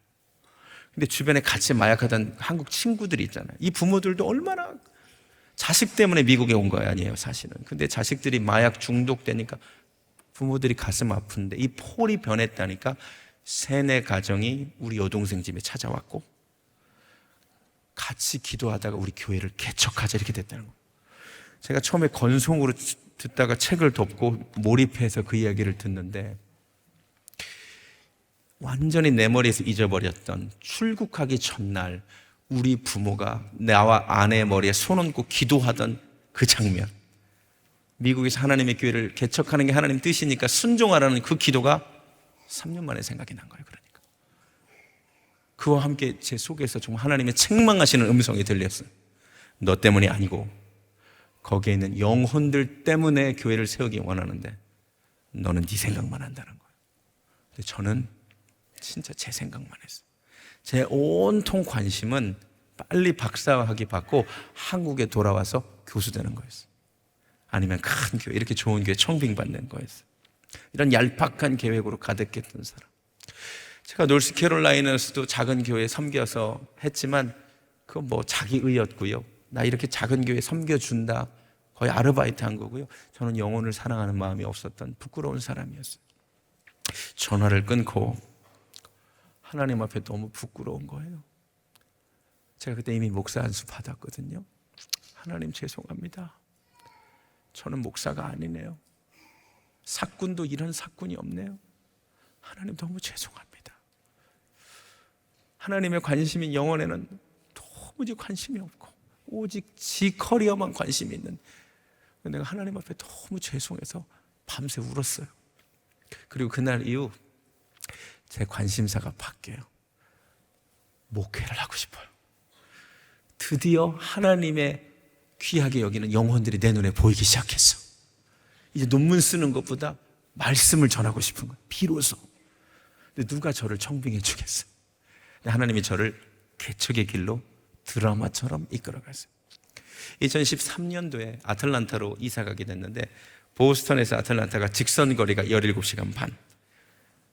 근데 주변에 같이 마약하던 한국 친구들이 있잖아요. 이 부모들도 얼마나 자식 때문에 미국에 온 거 아니에요, 사실은. 근데 자식들이 마약 중독되니까 부모들이 가슴 아픈데, 이 폴이 변했다니까 세네 가정이 우리 여동생 집에 찾아왔고 같이 기도하다가 우리 교회를 개척하자 이렇게 됐다는 거예요. 제가 처음에 건송으로 듣다가 책을 덮고 몰입해서 그 이야기를 듣는데, 완전히 내 머리에서 잊어버렸던 출국하기 전날 우리 부모가 나와 아내의 머리에 손 얹고 기도하던 그 장면, 미국에서 하나님의 교회를 개척하는 게 하나님 뜻이니까 순종하라는 그 기도가 3년 만에 생각이 난 거예요. 그러니까 그와 함께 제 속에서 정말 하나님의 책망하시는 음성이 들렸어요. 너 때문이 아니고 거기에 있는 영혼들 때문에 교회를 세우기 원하는데 너는 네 생각만 한다는 거예요. 근데 저는 진짜 제 생각만 했어요. 제 온통 관심은 빨리 박사학위 받고 한국에 돌아와서 교수 되는 거였어요. 아니면 큰 교회, 이렇게 좋은 교회 청빙받는 거였어요. 이런 얄팍한 계획으로 가득했던 사람. 제가 노스캐롤라이나에서도 작은 교회 섬겨서 했지만 그건 뭐 자기 의였고요. 나 이렇게 작은 교회 섬겨준다, 거의 아르바이트 한 거고요. 저는 영혼을 사랑하는 마음이 없었던 부끄러운 사람이었어요. 전화를 끊고 하나님 앞에 너무 부끄러운 거예요. 제가 그때 이미 목사 안수 받았거든요. 하나님 죄송합니다. 저는 목사가 아니네요. 사꾼도 이런 사꾼이 없네요. 하나님 너무 죄송합니다. 하나님의 관심이 영혼에는 도무지 관심이 없고 오직 지 커리어만 관심이 있는, 내가 하나님 앞에 너무 죄송해서 밤새 울었어요. 그리고 그날 이후 제 관심사가 바뀌어요. 목회를 하고 싶어요. 드디어 하나님의 귀하게 여기는 영혼들이 내 눈에 보이기 시작했어. 이제 논문 쓰는 것보다 말씀을 전하고 싶은 거예요. 비로소. 근데 누가 저를 청빙해 주겠어요? 하나님이 저를 개척의 길로 드라마처럼 이끌어갔어요. 2013년도에 아틀란타로 이사 가게 됐는데, 보스턴에서 아틀란타가 직선 거리가 17시간 반.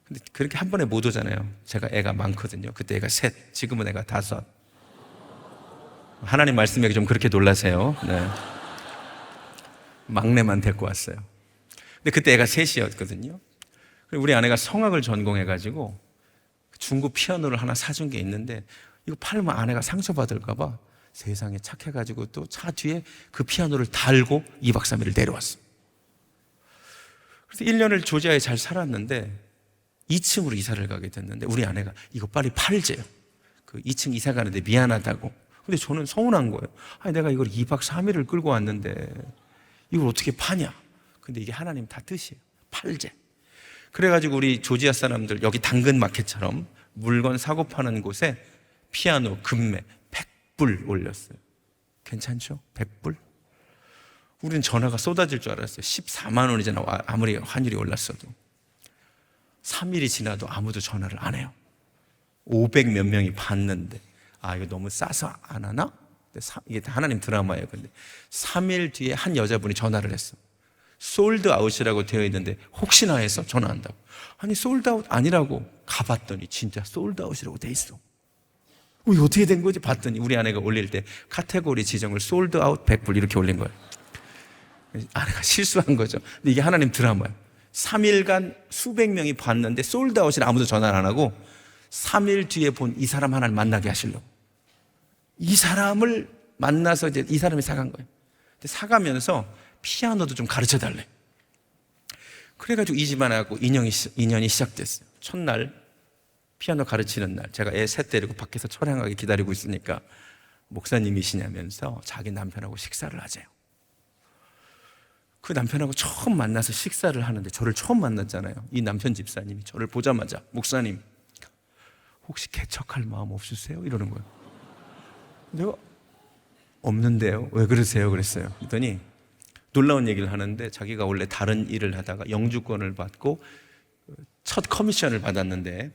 근데 그렇게 한 번에 못 오잖아요. 제가 애가 많거든요. 그때 애가 셋, 지금은 애가 5. 하나님 말씀에 좀 그렇게 놀라세요. 네. 막내만 데리고 왔어요. 근데 그때 애가 3이었거든요. 우리 아내가 성악을 전공해가지고 중고 피아노를 하나 사준 게 있는데, 이거 팔면 아내가 상처받을까봐 세상에 착해가지고 또 차 뒤에 그 피아노를 달고 2박 3일을 내려왔어. 그래서 1년을 조지아에 잘 살았는데 2층으로 이사를 가게 됐는데, 우리 아내가 이거 빨리 팔재요. 그 2층 이사 가는데 미안하다고. 근데 저는 서운한 거예요. 아니, 내가 이걸 2박 3일을 끌고 왔는데 이걸 어떻게 파냐. 근데 이게 하나님 다 뜻이에요. 팔재. 그래가지고 우리 조지아 사람들 여기 당근 마켓처럼 물건 사고 파는 곳에 피아노 금매 100불 올렸어요. 괜찮죠? 100불? 우리는 전화가 쏟아질 줄 알았어요. 14만 원이잖아, 아무리 환율이 올랐어도. 3일이 지나도 아무도 전화를 안 해요. 500 몇 명이 봤는데, 아, 이거 너무 싸서 안 하나? 이게 하나님 드라마예요. 근데 3일 뒤에 한 여자분이 전화를 했어. 솔드 아웃이라고 되어 있는데 혹시나 해서 전화한다고. 아니, 솔드 아웃 아니라고. 가봤더니 진짜 솔드 아웃이라고 돼 있어. 이거 어떻게 된 거지? 봤더니 우리 아내가 올릴 때 카테고리 지정을 솔드 아웃 100불 이렇게 올린 거예요. 아내가 실수한 거죠. 근데 이게 하나님 드라마예요. 3일간 수백 명이 봤는데 솔드 아웃이라 아무도 전화를 안 하고 3일 뒤에 본 이 사람 하나를 만나게 하시려고. 이 사람을 만나서 이제 이 사람이 사간 거예요. 근데 사가면서 피아노도 좀 가르쳐 달래. 그래가지고 이 집안하고 인연이 시작됐어요. 첫날 피아노 가르치는 날, 제가 애 셋 데리고 밖에서 처량하게 기다리고 있으니까 목사님이시냐면서 자기 남편하고 식사를 하재요. 그 남편하고 처음 만나서 식사를 하는데, 저를 처음 만났잖아요. 이 남편 집사님이 저를 보자마자, 목사님 혹시 개척할 마음 없으세요? 이러는 거예요. 내가 없는데요. 왜 그러세요? 그랬어요. 그랬더니 놀라운 얘기를 하는데, 자기가 원래 다른 일을 하다가 영주권을 받고 첫 커미션을 받았는데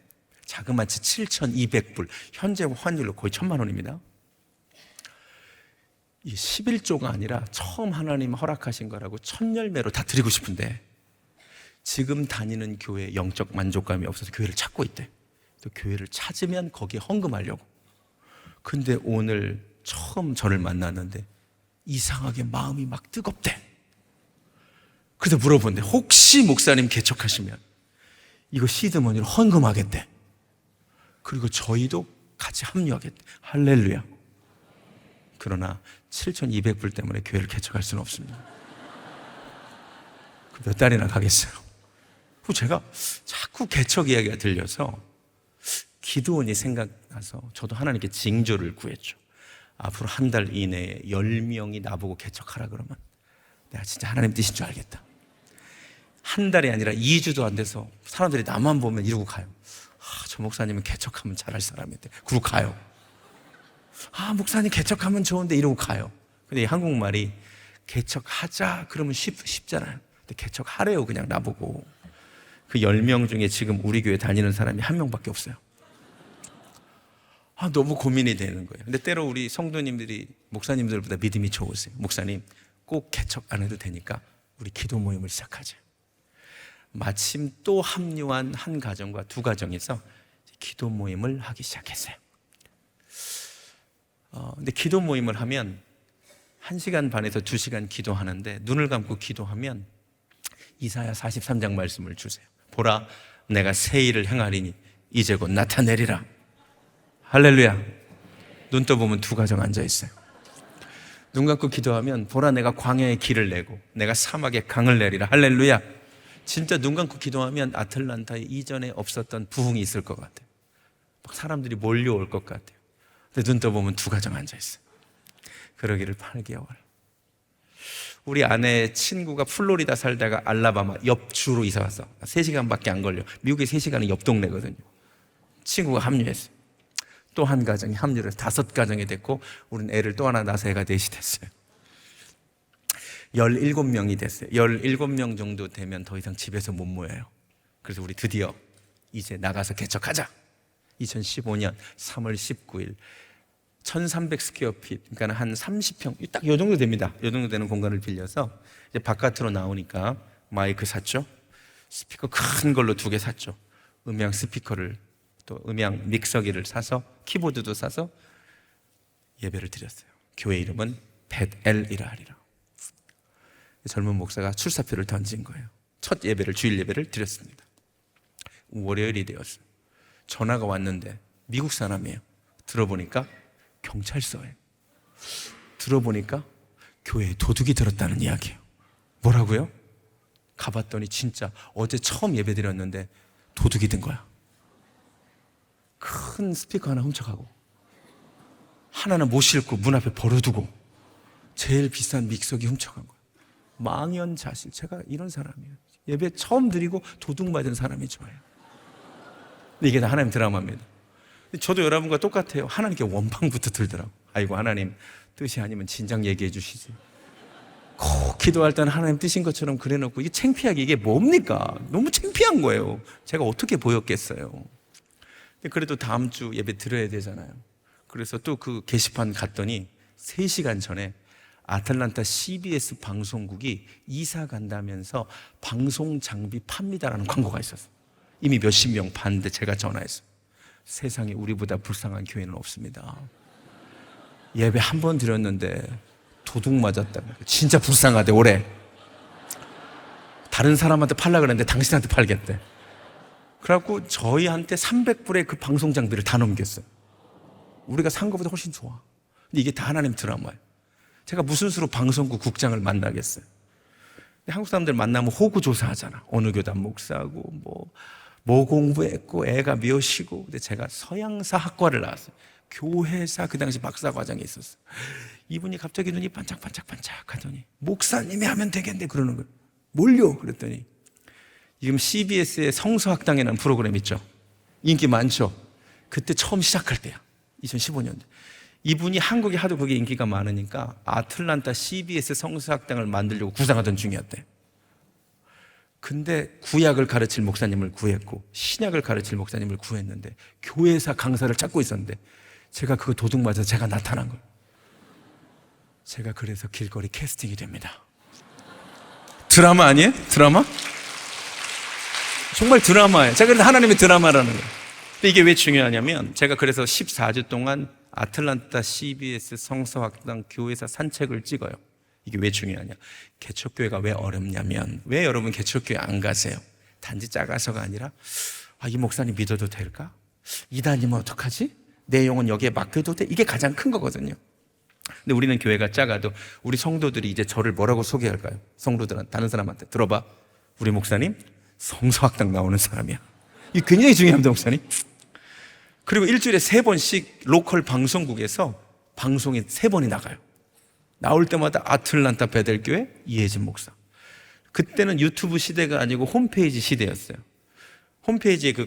자그마치 7,200불, 현재 환율로 거의 1,000만 원입니다. 이 11조가 아니라 처음 하나님 허락하신 거라고 1000열매로 다 드리고 싶은데, 지금 다니는 교회에 영적 만족감이 없어서 교회를 찾고 있대. 또 교회를 찾으면 거기에 헌금하려고. 근데 오늘 처음 저를 만났는데 이상하게 마음이 막 뜨겁대. 그래서 물어본대. 혹시 목사님 개척하시면 이거 시드머니로 헌금하겠대. 그리고 저희도 같이 합류하겠대. 할렐루야. 그러나 7,200불 때문에 교회를 개척할 수는 없습니다. 몇 달이나 가겠어요. 제가 자꾸 개척 이야기가 들려서 기도원이 생각나서 저도 하나님께 징조를 구했죠. 앞으로 한 달 이내에 10명이 나보고 개척하라 그러면 내가 진짜 하나님 뜻인 줄 알겠다. 한 달이 아니라 2주도 안 돼서 사람들이 나만 보면 이러고 가요. 저 목사님은 개척하면 잘할 사람인데. 그러고 가요. 목사님 개척하면 좋은데 이러고 가요. 근데 이 한국말이 개척하자 그러면 쉽잖아요. 근데 개척하래요, 그냥 나보고. 그 10명 중에 지금 우리 교회 다니는 사람이 1명밖에 없어요. 너무 고민이 되는 거예요. 근데 때로 우리 성도님들이 목사님들보다 믿음이 좋으세요. 목사님 꼭 개척 안 해도 되니까 우리 기도 모임을 시작하자. 마침 또 합류한 한 가정과 두 가정에서 기도 모임을 하기 시작했어요. 근데 기도 모임을 하면 1시간 반에서 2시간 기도하는데, 눈을 감고 기도하면 이사야 43장 말씀을 주세요. 보라, 내가 새 일을 행하리니 이제 곧 나타내리라. 할렐루야. 눈 떠보면 두 가정 앉아 있어요. 눈 감고 기도하면 보라, 내가 광야에 길을 내고 내가 사막에 강을 내리라. 할렐루야. 진짜 눈 감고 기도하면 아틀란타에 이전에 없었던 부흥이 있을 것 같아요. 막 사람들이 몰려올 것 같아요. 근데 눈 떠보면 두 가정 앉아있어요. 그러기를 8개월. 우리 아내 친구가 플로리다 살다가 알라바마 옆주로 이사 왔어. 3시간밖에 안 걸려. 미국에 3시간은 옆 동네거든요. 친구가 합류했어요. 또 한 가정이 합류를 해서 5가정이 됐고, 우리는 애를 또 하나 낳아서 애가 4이 됐어요. 17명이 됐어요. 17명 정도 되면 더 이상 집에서 못 모여요. 그래서 우리 드디어 이제 나가서 개척하자. 2015년 3월 19일 1300스퀘어핏, 그러니까 한 30평, 딱 이 정도 됩니다. 이 정도 되는 공간을 빌려서 이제 바깥으로 나오니까 마이크 샀죠. 스피커 큰 걸로 2개 샀죠. 음향 스피커를, 또 음향 믹서기를 사서, 키보드도 사서 예배를 드렸어요. 교회 이름은 벳엘이라 하리라. 젊은 목사가 출사표를 던진 거예요. 첫 예배를, 주일 예배를 드렸습니다. 월요일이 되었어요. 전화가 왔는데 미국 사람이에요. 들어보니까 경찰서에, 들어보니까 교회에 도둑이 들었다는 이야기예요. 뭐라고요? 가봤더니 진짜 어제 처음 예배 드렸는데 도둑이 든 거야. 큰 스피커 하나 훔쳐가고, 하나는 못 싣고 문 앞에 버려두고, 제일 비싼 믹서기 훔쳐간 거야. 망연자실. 제가 이런 사람이에요. 예배 처음 드리고 도둑 맞은 사람이 좋아요. 근데 이게 다 하나님 드라마입니다. 저도 여러분과 똑같아요. 하나님께 원망부터 들더라고. 아이고, 하나님 뜻이 아니면 진작 얘기해 주시지. 꼭 기도할 때는 하나님 뜻인 것처럼 그래놓고, 이게 창피하게, 이게 뭡니까? 너무 창피한 거예요. 제가 어떻게 보였겠어요. 그래도 다음 주 예배 드려야 되잖아요. 그래서 또 그 게시판 갔더니 3시간 전에 아틀란타 CBS 방송국이 이사 간다면서 방송 장비 팝니다라는 광고가 있었어요. 이미 몇십 명 봤는데 제가 전화했어요. 세상에 우리보다 불쌍한 교회는 없습니다. 예배 한 번 드렸는데 도둑 맞았다. 진짜 불쌍하대. 올해 다른 사람한테 팔라 그랬는데 당신한테 팔겠대. 그래갖고 저희한테 300불의 그 방송 장비를 다 넘겼어요. 우리가 산 것보다 훨씬 좋아. 근데 이게 다 하나님 드라마예요. 제가 무슨 수로 방송국 국장을 만나겠어요. 근데 한국 사람들 만나면 호구조사 하잖아. 어느 교단 목사하고 뭐 공부했고 애가 몇이고. 근데 제가 서양사 학과를 나왔어요. 교회사 그 당시 박사과정에 있었어요. 이분이 갑자기 눈이 반짝반짝반짝 하더니 목사님이 하면 되겠네 그러는 거예요. 뭘요? 그랬더니 지금 CBS의 성서학당이라는 프로그램 있죠. 인기 많죠. 그때 처음 시작할 때야. 2015년도. 이분이 한국에 하도 그게 인기가 많으니까 아틀란타 CBS 성서학당을 만들려고 구상하던 중이었대. 근데 구약을 가르칠 목사님을 구했고 신약을 가르칠 목사님을 구했는데 교회사 강사를 찾고 있었는데 제가 그거 도둑 맞아서 제가 나타난 거예요. 제가 그래서 길거리 캐스팅이 됩니다. 드라마 아니에요? 드라마? 정말 드라마예요. 제가 그래서 하나님의 드라마라는 거예요. 근데 이게 왜 중요하냐면 제가 그래서 14주 동안 아틀란타 CBS 성서학당 교회사 산책을 찍어요. 이게 왜 중요하냐? 개척교회가 왜 어렵냐면, 왜 여러분 개척교회 안 가세요? 단지 작아서가 아니라 이 목사님 믿어도 될까? 이단이면 어떡하지? 내 영혼 여기에 맡겨도 돼? 이게 가장 큰 거거든요. 근데 우리는 교회가 작아도 우리 성도들이 이제 저를 뭐라고 소개할까요? 성도들한테, 다른 사람한테 들어봐, 우리 목사님 성서학당 나오는 사람이야. 이게 굉장히 중요합니다, 목사님. 그리고 일주일에 3번씩 로컬 방송국에서 방송이 3번이 나가요. 나올 때마다 아틀란타 베델교회 이혜진 목사. 그때는 유튜브 시대가 아니고 홈페이지 시대였어요. 홈페이지에 그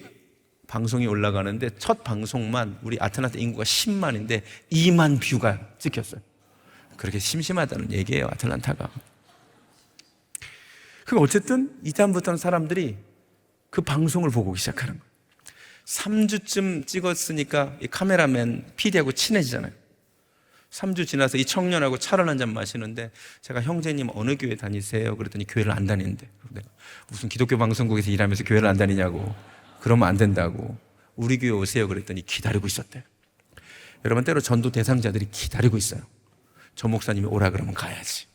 방송이 올라가는데 첫 방송만 우리 아틀란타 인구가 10만인데 2만 뷰가 찍혔어요. 그렇게 심심하다는 얘기예요, 아틀란타가. 그럼 어쨌든 이다음부터는 사람들이 그 방송을 보고 시작하는 거예요. 3주쯤 찍었으니까 이 카메라맨 PD하고 친해지잖아요. 3주 지나서 이 청년하고 차를 한잔 마시는데 제가 형제님 어느 교회 다니세요? 그랬더니 교회를 안 다니는데, 내가 무슨 기독교 방송국에서 일하면서 교회를 안 다니냐고. 그러면 안 된다고. 우리 교회 오세요. 그랬더니 기다리고 있었대요. 여러분, 때로 전도 대상자들이 기다리고 있어요. 저 목사님이 오라 그러면 가야지.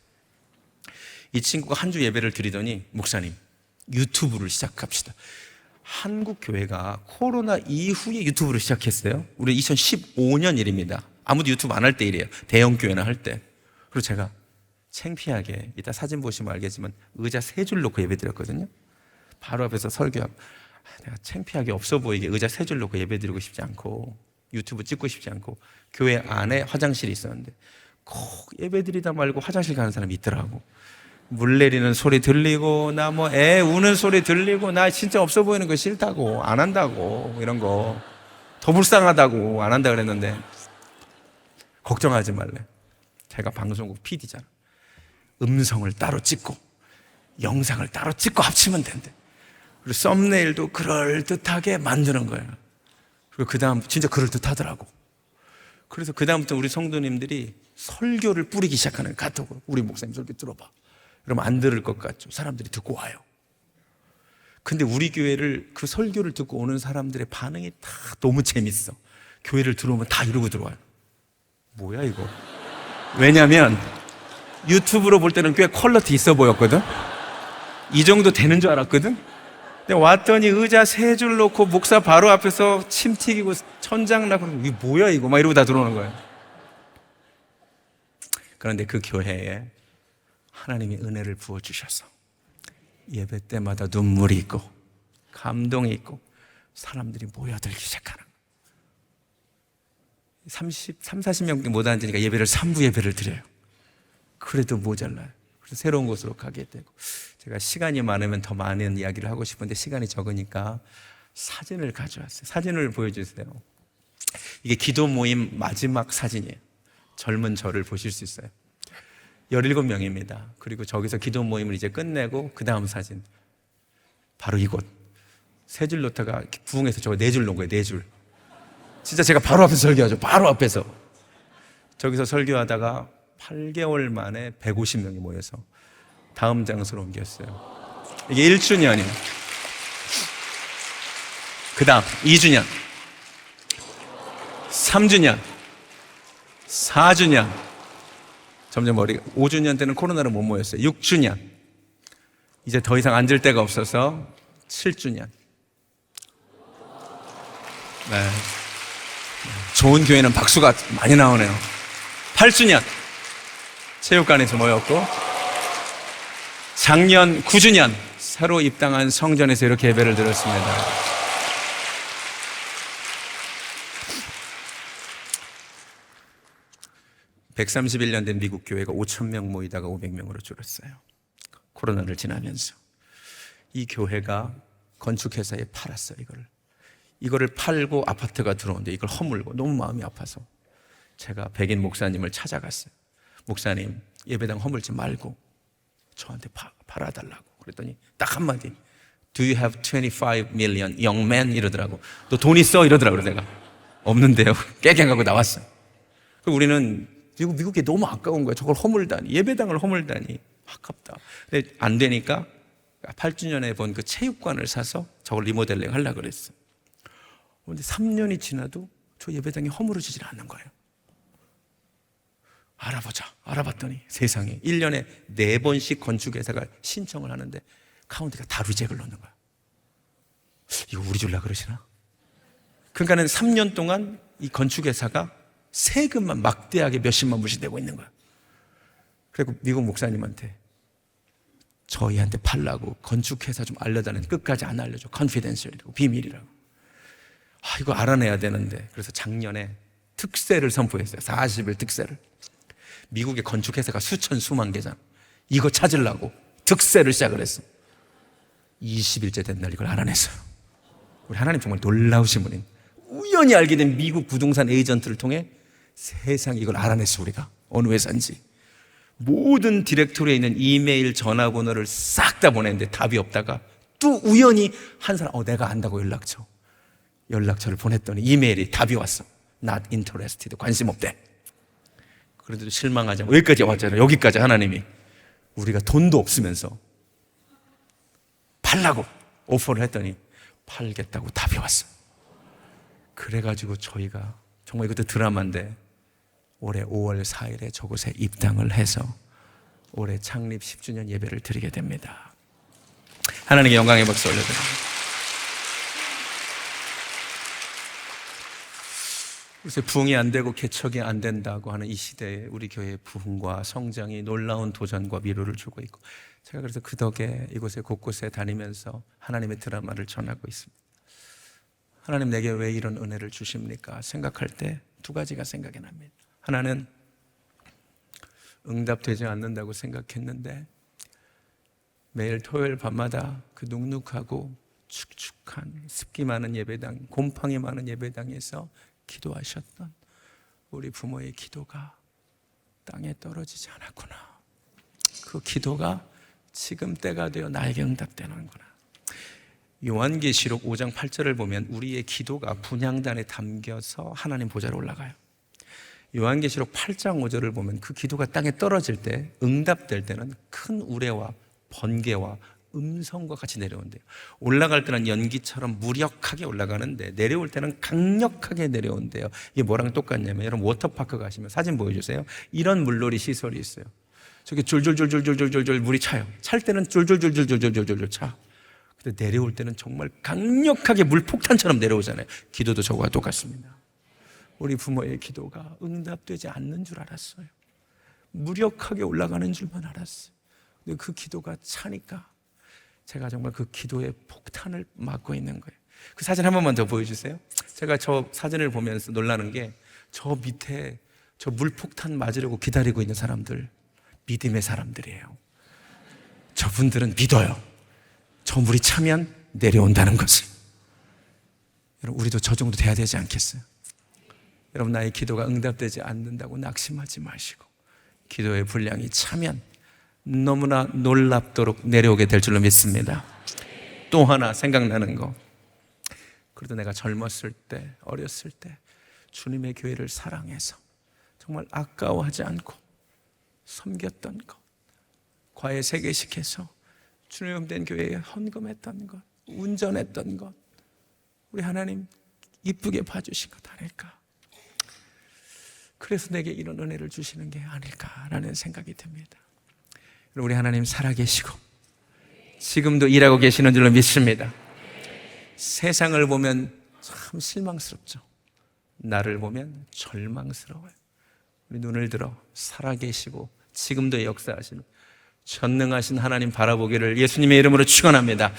이 친구가 한 주 예배를 드리더니 목사님 유튜브를 시작합시다. 한국 교회가 코로나 이후에 유튜브를 시작했어요. 우리 2015년 일입니다. 아무도 유튜브 안 할 때 일이에요. 대형 교회나 할 때. 그리고 제가 창피하게, 이따 사진 보시면 알겠지만 의자 3줄 놓고 예배 드렸거든요. 바로 앞에서 설교하고, 내가 창피하게 없어 보이게 의자 세 줄 놓고 예배 드리고 싶지 않고 유튜브 찍고 싶지 않고 교회 안에 화장실이 있었는데 꼭 예배 드리다 말고 화장실 가는 사람이 있더라고. 물 내리는 소리 들리고 나 뭐 애 우는 소리 들리고 나 진짜 없어 보이는 거 싫다고 안 한다고 이런 거 더 불쌍하다고 안 한다 그랬는데 걱정하지 말래. 제가 방송국 PD잖아. 음성을 따로 찍고 영상을 따로 찍고 합치면 된대. 그리고 썸네일도 그럴듯하게 만드는 거예요. 그리고 그 다음 진짜 그럴듯하더라고. 그래서 그 다음부터 우리 성도님들이 설교를 뿌리기 시작하는 거예요. 카톡으로. 우리 목사님 설교 들어봐. 그러면 안 들을 것 같죠. 사람들이 듣고 와요. 근데 우리 교회를 그 설교를 듣고 오는 사람들의 반응이 다 너무 재밌어. 교회를 들어오면 다 이러고 들어와요. 뭐야 이거. 왜냐면 유튜브로 볼 때는 꽤 퀄리티 있어 보였거든. 이 정도 되는 줄 알았거든. 근데 왔더니 의자 세 줄 놓고 목사 바로 앞에서 침 튀기고 천장 나고 이게 뭐야 이거 막 이러고 다 들어오는 거예요. 그런데 그 교회에 하나님이 은혜를 부어주셔서 예배 때마다 눈물이 있고 감동이 있고 사람들이 모여들기 시작하는 40명밖에 못 앉으니까 예배를 3부 예배를 드려요. 그래도 모자라요. 그래서 새로운 곳으로 가게 되고 제가 시간이 많으면 더 많은 이야기를 하고 싶은데 시간이 적으니까 사진을 가져왔어요. 사진을 보여주세요. 이게 기도 모임 마지막 사진이에요. 젊은 저를 보실 수 있어요. 17명입니다. 그리고 저기서 기도 모임을 이제 끝내고 그 다음 사진 바로 이곳 세 줄 놓다가 부흥해서 저거 4줄 놓은 거예요. 4줄. 진짜 제가 바로 앞에서 설교하죠. 바로 앞에서. 저기서 설교하다가 8개월 만에 150명이 모여서 다음 장소로 옮겼어요. 이게 1주년이에요. 그 다음 2주년 3주년 4주년 점점 머리가 5주년 때는 코로나로 못 모였어요. 6주년 이제 더 이상 앉을 데가 없어서 7주년. 네. 좋은 교회는 박수가 많이 나오네요. 8주년 체육관에서 모였고 작년 9주년 새로 입당한 성전에서 이렇게 예배를 드렸습니다. (131년) 된 미국 교회가 5,000명 모이다가 500명으로 줄었어요. 코로나를 지나면서 이 교회가 건축회사에 팔았어요. 이거를 팔고 아파트가 들어오는데 이걸 허물고 너무 마음이 아파서 제가 백인 목사님을 찾아갔어요. 목사님 예배당 허물지 말고 저한테 팔아달라고. 그랬더니 딱 한마디 Do you have 25 million young men? 이러더라고. 너 돈 있어? 이러더라고. 내가 없는데요. 깨갱하고 나왔어요. 그리고 우리는 미국에 너무 아까운 거야. 저걸 허물다니. 예배당을 허물다니. 아깝다. 근데 안 되니까 8주년에 본 그 체육관을 사서 저걸 리모델링 하려고 그랬어요. 그런데 3년이 지나도 저 예배당이 허물어지질 않는 거예요. 알아봤더니 세상에 1년에 4번씩 건축회사가 신청을 하는데 카운티가 다 리젝을 넣는 거야. 이거 우리 줄라 그러시나? 그러니까는 3년 동안 이 건축회사가 세금만 막대하게 몇십만 불씩 내고 있는 거야. 그리고 미국 목사님한테 저희한테 팔라고 건축회사 좀 알려달라는데 끝까지 안 알려줘. 컨피덴셜이라고, 비밀이라고. 이거 알아내야 되는데. 그래서 작년에 특세를 선포했어요. 40일 특세를. 미국의 건축회사가 수천 수만 개잖아. 이거 찾으려고 특세를 시작을 했어. 20일째 된 날 이걸 알아냈어요. 우리 하나님 정말 놀라우신 분인. 우연히 알게 된 미국 부동산 에이전트를 통해 세상에 이걸 알아냈어. 우리가 어느 회사인지 모든 디렉토리에 있는 이메일 전화번호를 싹 다 보냈는데 답이 없다가 또 우연히 한 사람 내가 안다고 연락처를 보냈더니 이메일이 답이 왔어. Not interested. 관심 없대. 그래도 실망하지 않고 여기까지 왔잖아요. 여기까지 하나님이 우리가 돈도 없으면서 팔라고 오퍼를 했더니 팔겠다고 답이 왔어. 그래가지고 저희가 정말 이것도 드라마인데 올해 5월 4일에 저곳에 입당을 해서 올해 창립 10주년 예배를 드리게 됩니다. 하나님께 영광의 박수 올려드립니다. 요새 부흥이 안 되고 개척이 안 된다고 하는 이 시대에 우리 교회의 부흥과 성장이 놀라운 도전과 위로를 주고 있고, 제가 그래서 그 덕에 이곳에 곳곳에 다니면서 하나님의 드라마를 전하고 있습니다. 하나님 내게 왜 이런 은혜를 주십니까? 생각할 때 두 가지가 생각이 납니다. 하나는 응답되지 않는다고 생각했는데 매일 토요일 밤마다 그 눅눅하고 축축한 습기 많은 예배당, 곰팡이 많은 예배당에서 기도하셨던 우리 부모의 기도가 땅에 떨어지지 않았구나. 그 기도가 지금 때가 되어 나에게 응답되는구나. 요한계시록 5장 8절을 보면 우리의 기도가 분향단에 담겨서 하나님 보좌로 올라가요. 요한계시록 8장 5절을 보면 그 기도가 땅에 떨어질 때, 응답될 때는 큰 우레와 번개와 음성과 같이 내려온대요. 올라갈 때는 연기처럼 무력하게 올라가는데 내려올 때는 강력하게 내려온대요. 이게 뭐랑 똑같냐면, 여러분 워터파크 가시면 사진 보여주세요. 이런 물놀이 시설이 있어요. 저기 졸졸졸졸졸졸졸 물이 차요. 찰 때는 졸졸졸졸졸졸졸 차. 근데 내려올 때는 정말 강력하게 물폭탄처럼 내려오잖아요. 기도도 저거와 똑같습니다. 우리 부모의 기도가 응답되지 않는 줄 알았어요. 무력하게 올라가는 줄만 알았어요. 근데 그 기도가 차니까 제가 정말 그 기도의 폭탄을 맞고 있는 거예요. 그 사진 한 번만 더 보여주세요. 제가 저 사진을 보면서 놀라는 게, 저 밑에 저 물폭탄 맞으려고 기다리고 있는 사람들, 믿음의 사람들이에요. 저분들은 믿어요. 저 물이 차면 내려온다는 것을. 여러분, 우리도 저 정도 돼야 되지 않겠어요? 여러분, 나의 기도가 응답되지 않는다고 낙심하지 마시고, 기도의 분량이 차면 너무나 놀랍도록 내려오게 될 줄로 믿습니다. 또 하나 생각나는 거, 그래도 내가 젊었을 때, 어렸을 때 주님의 교회를 사랑해서 정말 아까워하지 않고 섬겼던 것, 과외 3개씩 해서 주님 된 교회에 헌금했던 것, 운전했던 것, 우리 하나님 이쁘게 봐주신 것 아닐까? 그래서 내게 이런 은혜를 주시는 게 아닐까라는 생각이 듭니다. 우리 하나님 살아계시고 지금도 일하고 계시는 줄로 믿습니다. 세상을 보면 참 실망스럽죠. 나를 보면 절망스러워요. 우리 눈을 들어 살아계시고 지금도 역사하시는 전능하신 하나님 바라보기를 예수님의 이름으로 축원합니다.